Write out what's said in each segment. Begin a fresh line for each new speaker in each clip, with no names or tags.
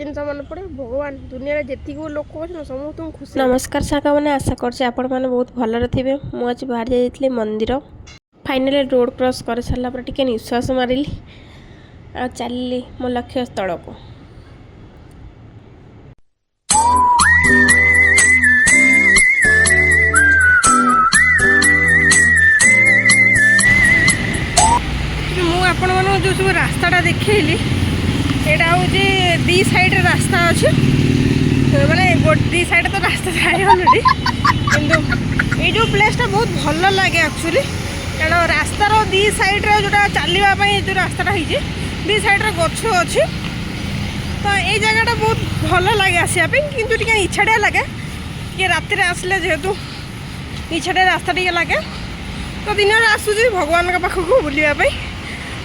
जिन मन पड़े भगवान दुनिया जी लोक अच्छे समस्त खुशी। नमस्कार साका मैंने आशा करछे आपण मैंने बहुत भलरे थे। मुझे बाहर जाइए मंदिर फाइनाली रोड क्रॉस कर सारा पर टिके निश्वास मारिली आ चलली मो लक्ष्य स्थल को। मुझे जो सब रास्ता देखली यहाँ हूँ दी साइड रास्ता अच्छे माने दी साइड तो रास्ता जाए ऑलरेडी कि जो प्लेसटा बहुत भल लगे एक्चुअली कारण रास्तार दी साइड जोटा चलवाई जो रास्ता है दी साइड गछ अच्छी तो ये जगहटा बहुत भल लगे आसापी किंतु टी इच्छाटिया लगे कि राति आसले जेहेतु इच्छाटिया रास्ता टे लगे तो दिन में आसूँ भगवान पाखक बुलापी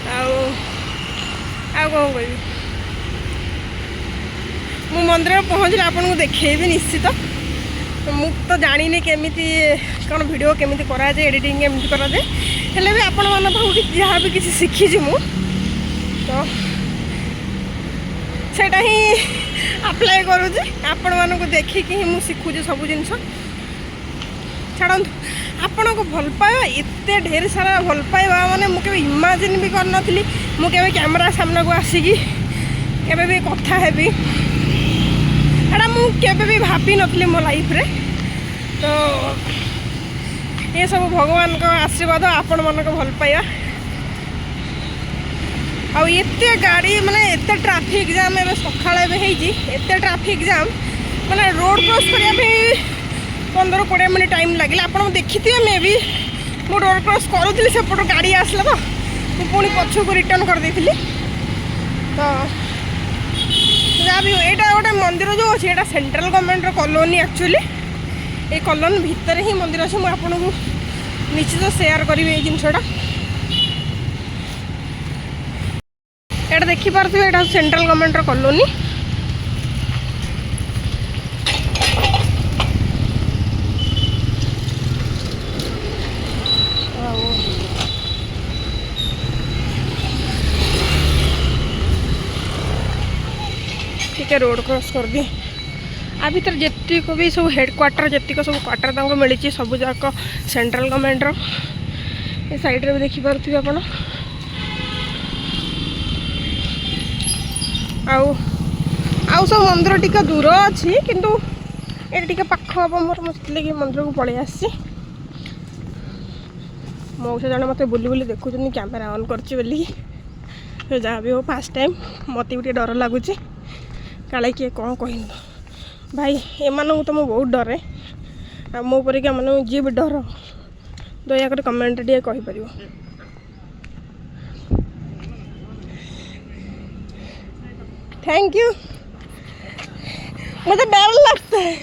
आ कौन कह मु मंदिर पहुँचले आपन को देखेबी निश्चित। मु तो जानी केमी कौन वीडियो केमी कराए एडिटिंग केमी कराए हेल्ले भी आपण मन जहाँ भी किसी शिखी मु तो सेटा ही अप्लाई करुँच आपण मानक देखिकी ही मु शिखुची सब जिनस छाड़ू आपण को भल पाइबा एते ढेर सारा भल पाइबा माने मु केबे इमेजिन भी कर नथली मु केबे कैमरा सामने को आसिकी केबे भी कथा हेबी एटा मु केबे भी भाबी नथली मो लाइफ रे तो ये सब भगवान को आशीर्वाद आपण मन को भल पाइबा आ एते गाड़ी माने एते ट्रैफिक जाम एबे सखाळे एबे हेजी एते ट्रैफिक जाम माने रोड क्रॉस करिया भी 15-20 मिनट टाइम लगे आप देखिए मे भी मु रोड क्रॉस करूली सेपट गाड़ी आसला तो पुणी पछक रिटर्न कर देती तो जहाँ भी यहाँ गोटे मंदिर जो अच्छे यहाँ सेंट्रल गवर्नमेंट कॉलोनी एक्चुअली ये कॉलोनी भितर ही मंदिर अच्छे मुझे आपको निश्चित शेयर करी ये जिनसटा यहाँ देखिपे यहाँ सेंट्रल गवर्नमेंट कॉलोनी टे रोड क्रॉस कर दी आ भर जी भी सब हेडक्वार्टर जी सब क्वार्टर तक मिली सब जाक सेंट्रल गवर्नमेंट ये साइड रे भी देखिपे आप आउ सब मंदिर टी दूर अच्छी किंतु ये टी पाख हम मोर मुझे मंदिर को पलि आसी मौसा जन मत बुली बुली देखुं कैमेरा ऑन कर जहाँ भी हो फर्स्ट टाइम मत भी डर लगुच काले किए कौन कह भाई एम तो मुझे बहुत डरे आ मो परिका मान जी भी डर दयाकर कमेंट टे कहीपर थैंक यू मुझे डर लगता है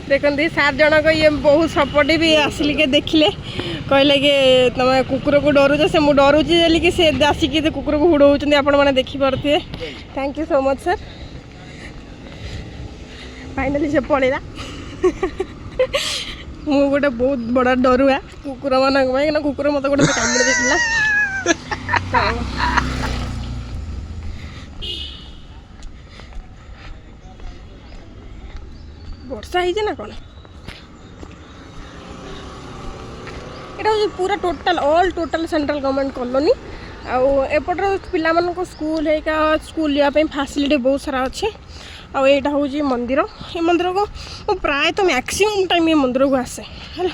देखते 7 जनक ये बहुत सपोर्टिव भी आसिल के देखिले कहले कि तुम कुकुर को डरुच से मुझे डरुची कि से आसिक कुकुर को हुड़ौं आपण मैंने देखिपे thank you so much sir finally से पड़ेगा मु गोटे बहुत बड़ा डरुआ कुकुर मान कुकुर मत गोटे कामुड़ी देता वर्षा है ना कौन यहाँ पूरा total all total central government colony outer पिला स्कूल है स्कूल जावाई फैसिलिटी बहुत सारा अच्छे आईटा हूँ मंदिर ये मंदिर को प्राय तो मैक्सिमम टाइम ये मंदिर को आसे है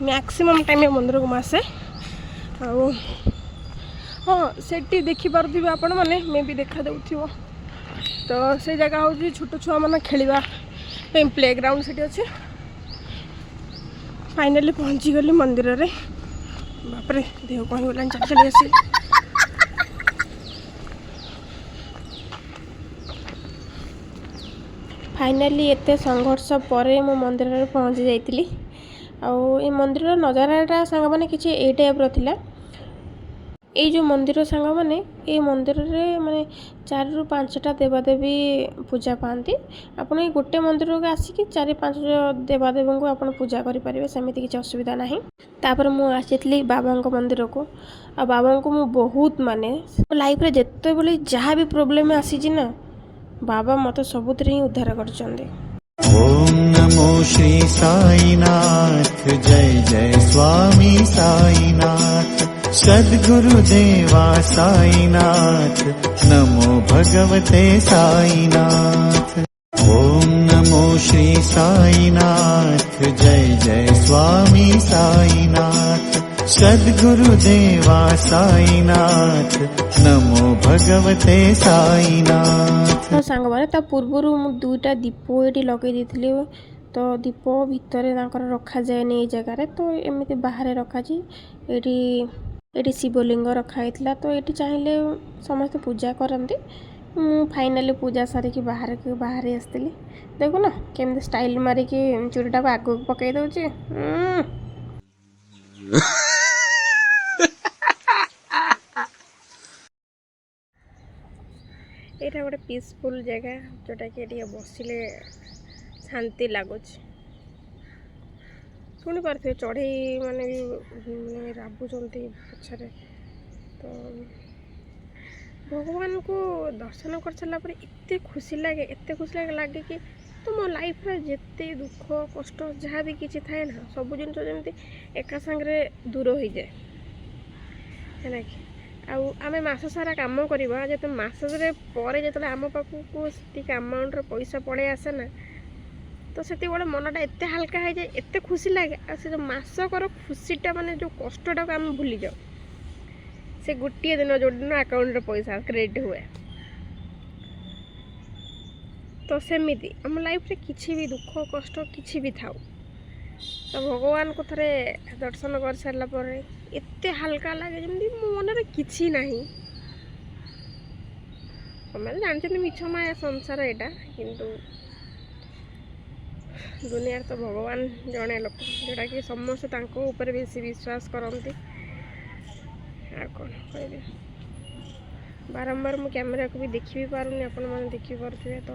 मैक्सिमम टाइम ये मंदिर को आसे हाँ से देखिपे आपण मैंने मे भी देखा देव तो से जगह हूँ छोट छुआ मैंने खेलवा प्ले ग्राउंड से अच्छे फाइनाली पहुँची गली मंदिर रे बापरे देह कहीं गला चल चली आसी फाइनाली एते संघर्ष पर मो मंदिर रे पहुँची जाइतिली आ मंदिर नजाराटा सांग मैंने किसी ए टाइप थिला এই जो मंदिर सांग मैंने ये मंदिर रे माने 4 ରୁ 5टा देवादेवी पूजा पाती। आपड़ ये गोटे मंदिर को आसिक 4-5 देवादेवी को आप पूजा करेंगे, सेमती किसी असुविधा ना। तापर मुझे आसी बाबा मंदिर को आ बाबा को मुझे बहुत माने लाइफ रे जिते बोले जहाँ भी प्रोब्लेम आसी ना बाबा मत सबुत ही उद्धार कर।
ओम नमो श्री साईनाथ, जय जय स्वामी साईनाथ, सद्गुरु देवा साईनाथ, नमो भगवते साईनाथ। ओम नमो श्री साईनाथ, जय जय स्वामी साईनाथ, सद्गुरु देवा साईनाथ, नमो भगवते साईनाथ।
तो सांग मैंने पूर्वर दुईटा दीप ये लगे देती, तो दीप भितर रखा जाए नहीं जगार, तो एमती बाहर रखाची। ये शिवलिंग रखाई, तो ये चाहिए समस्त पूजा करती। मु फाइनाली पूजा सारिकी बाहर आसती। देखो ना केमती स्टाइल मारिकी चूड़ीटा को आगू पकई दौची। यहाँ गोटे पीसफुल जगह जोटा कि बसिले शांति लगुच। शुणी पारे चढ़ई माने भी राबुंट पछरे। तो भगवान को दर्शन कर सारापर एत खुशी लगे कि तुम लाइफ रे जिते दुख कष्ट जहाँ भी किसी थाए ना सब जिन जमी एका सांगे दूर हो जाए है कि। आम मस सारा कम करवा जो मसरे पर जो आम पाखक अमाउंट पैसा पड़े आसे ना, तो से मनटा एत हाल्का हो जाए, एत खुशी लगे। आ से जो मसकर खुशीटा माने जो कष्टा को आम भूली जाओ, से गोटे दिन जो दिन अकाउंट पैसा क्रेडिट हुए। तो सेमिति आम लाइफ रे किसी भी दुख कष्ट किसी भी थाउ, तो भगवान को थरे दर्शन कर सारा पर एते हल्का लगे जमी मो मन कि ना। समझ जानते मिछ माया संसार यहाँ, किंतु दुनिया तो भगवान जड़े लोक जोटा कि समस्त ऊपर बेसी विश्वास करती। कौन कह बारंबार मु कैमेरा को भी देखी भी पारूनी, आपण मैंने देखी पारे। तो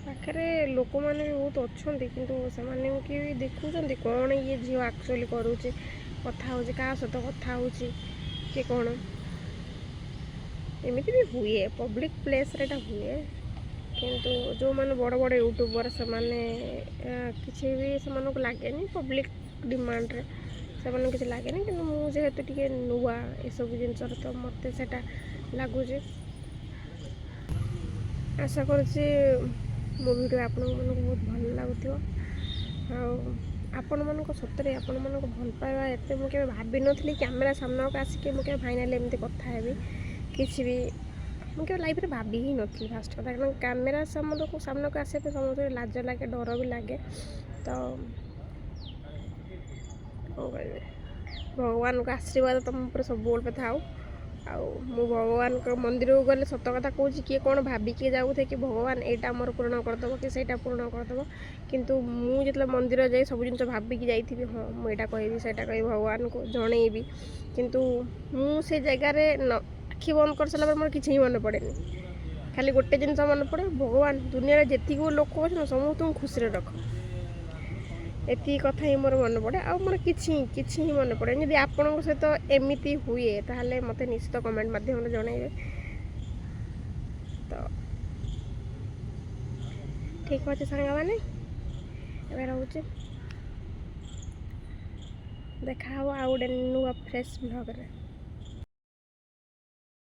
पाखे लोक मैंने भी बहुत अच्छा, कितु से देखुं कौन ये झील एक्चुअली करुचे कथा हो क्या सहित कथा हो कि कौन एमती भी हुए पब्लिक प्लेस रे हुए। किंतु जो मैंने बड़ बड़ यूट्यूबर से किसी भी से लगे पब्लिक डिमांड रे से किसी लगे कि मुझे टे नुआ ये सब जिनस तो मत से लगुच। आशा कर मो वीडियो आपण मन बहुत भल लगुव। आपण मन सतरे आपण मन भल पाइबा एत मुझे भाभी नी कैमेरा सामना को आसिक मुझे फाइनाली एमती कथा है किसी भी मुझे लाइफ रे भाभी ही नी फास्ट कथा। कारण कैमेरा सामना को आसे समझ लाज लगे डर भी लगे। तो कौन कह भगवान को आशीर्वाद तुम पर सब पे थाऊ। मु भगवान को मंदिर को गले सत कथा कहूँ किए कौन भाविकी जाऊ थे कि भगवान यहाँ मोर पूर्ण करदेव कि सहीटा पूर्ण करदेव, किंतु मुझे जो मंदिर जाए सब जिन भाविकी जाइए हाँ मुझा कहि से कह भगवान को जनईबी, किंतु मुझे जगार आखि बंद कर सारा मोर किसी मन पड़े खाली गोटे जिन मन पड़े भगवान दुनिया जी लोक अच्छे समस्त खुशी रख। एति कथा ही मोर मन पड़े आ मोर किछि ही मन पड़े। यदि आपन सहित एमती हुए ताहले मते निश्चित कमेंट माध्यम जनइबे। तो ठीक अच्छे सांग मैंने एवं रोचे देखा आउ गोटे नुआ फ्रेश ब्लॉग रे।